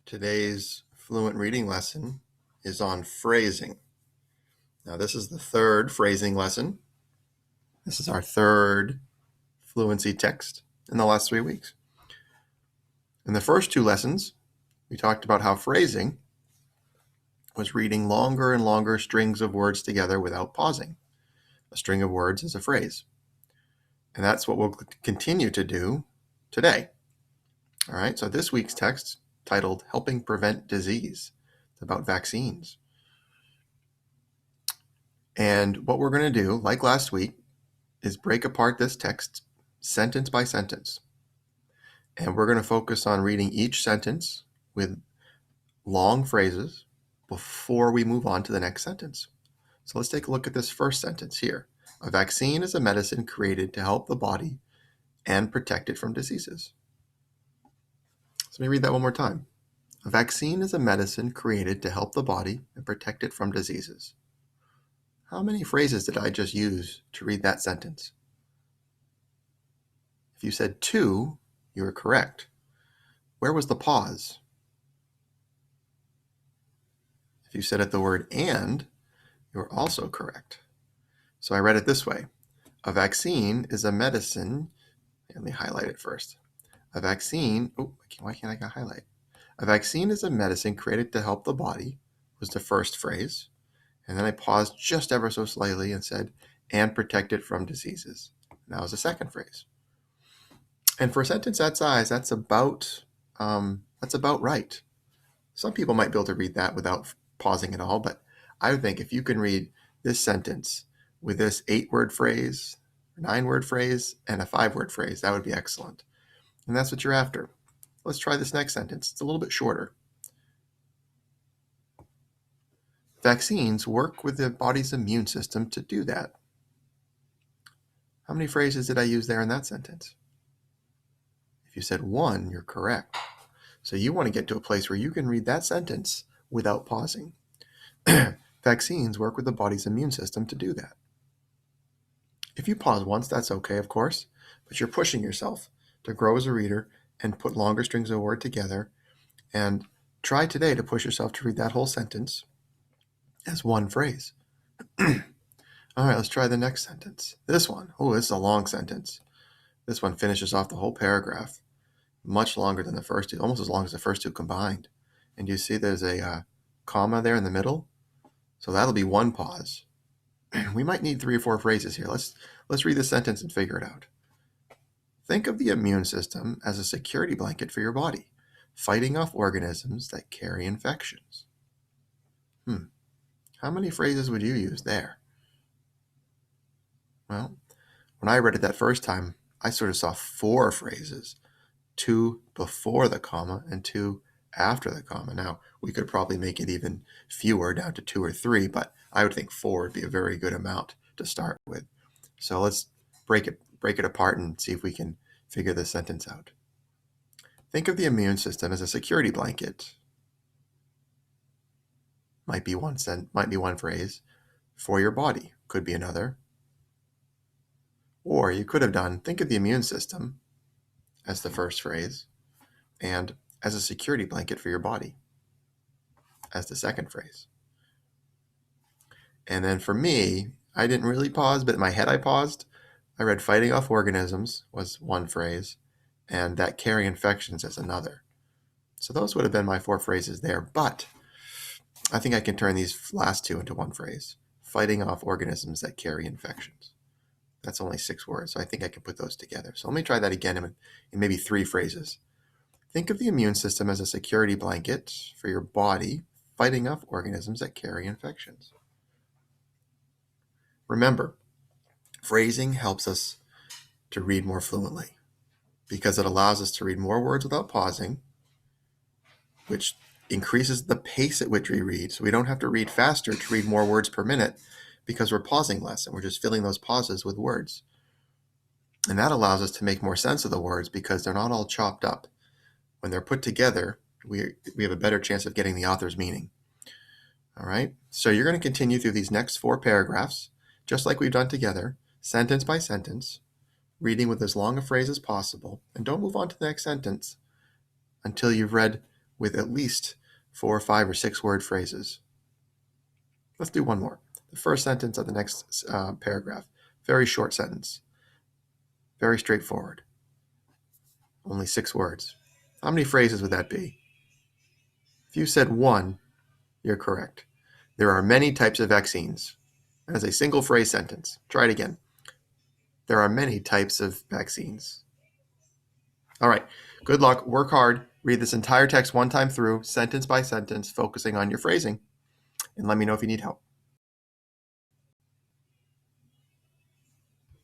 Today's Fluent reading lesson is on phrasing. Now, this is the third phrasing lesson. This is our third fluency text in the last 3 weeks. In the first two lessons, we talked about how phrasing was reading longer and longer strings of words together without pausing. A string of words is a phrase. And that's what we'll continue to do today. All right, so this week's text, titled Helping Prevent Disease, it's about vaccines. And what we're going to do, like last week, is break apart this text sentence by sentence. And we're going to focus on reading each sentence with long phrases before we move on to the next sentence. So let's take a look at this first sentence here. A vaccine is a medicine created to help the body and protect it from diseases. So let me read that one more time. A vaccine is a medicine created to help the body and protect it from diseases. How many phrases did I just use to read that sentence? If you said 2, you were correct. Where was the pause? If you said it the word and, you were also correct. So I read it this way. A vaccine is a medicine. Let me highlight it first. A vaccine, why can't I highlight? A vaccine is a medicine created to help the body was the first phrase. And then I paused just ever so slightly and said, and protect it from diseases. And that was the second phrase. And for a sentence that size, that's about right. Some people might be able to read that without pausing at all, but I would think if you can read this sentence with this 8-word phrase, 9-word phrase, and a 5-word phrase, that would be excellent. And that's what you're after. Let's try this next sentence. It's a little bit shorter. Vaccines work with the body's immune system to do that. How many phrases did I use there in that sentence? If you said 1, you're correct. So you want to get to a place where you can read that sentence without pausing. Vaccines work with the body's immune system to do that. If you pause once, that's okay, of course, but you're pushing yourself to grow as a reader and put longer strings of words together. And try today to push yourself to read that whole sentence as one phrase. All right, let's try the next sentence. This one. Oh, this is a long sentence. This one finishes off the whole paragraph. Much longer than the first two, almost as long as the first two combined. And you see there's a comma there in the middle. So that'll be one pause. We might need 3 or 4 phrases here. Let's read this sentence and figure it out. Think of the immune system as a security blanket for your body, fighting off organisms that carry infections. How many phrases would you use there? Well, when I read it that first time, I sort of saw 4 phrases, 2 before the comma and 2 after the comma. Now, we could probably make it even fewer, down to 2 or 3, but I would think 4 would be a very good amount to start with. So let's break it apart and see if we can figure this sentence out. Think of the immune system as a security blanket. Might be one phrase. For your body could be another. Or you could have done, think of the immune system as the first phrase, and as a security blanket for your body as the second phrase. And then for me, I didn't really pause, but in my head I paused. I read fighting off organisms was one phrase, and that carry infections as another. So those would have been my 4 phrases there, but I think I can turn these last 2 into one phrase. Fighting off organisms that carry infections. That's only 6 words, so I think I can put those together. So let me try that again in maybe 3 phrases. Think of the immune system as a security blanket for your body, fighting off organisms that carry infections. Remember, phrasing helps us to read more fluently because it allows us to read more words without pausing, which increases the pace at which we read. So we don't have to read faster to read more words per minute because we're pausing less and we're just filling those pauses with words. And that allows us to make more sense of the words because they're not all chopped up. When they're put together, we have a better chance of getting the author's meaning. All right, so you're going to continue through these next 4 paragraphs, just like we've done together, sentence by sentence, reading with as long a phrase as possible, and don't move on to the next sentence until you've read with at least 4, 5, or 6 word phrases. Let's do one more. The first sentence of the next paragraph. Very short sentence. Very straightforward. Only 6 words. How many phrases would that be? If you said 1, you're correct. There are many types of vaccines. As a single phrase sentence. Try it again. There are many types of vaccines. All right. Good luck. Work hard. Read this entire text one time through, sentence by sentence, focusing on your phrasing. And let me know if you need help.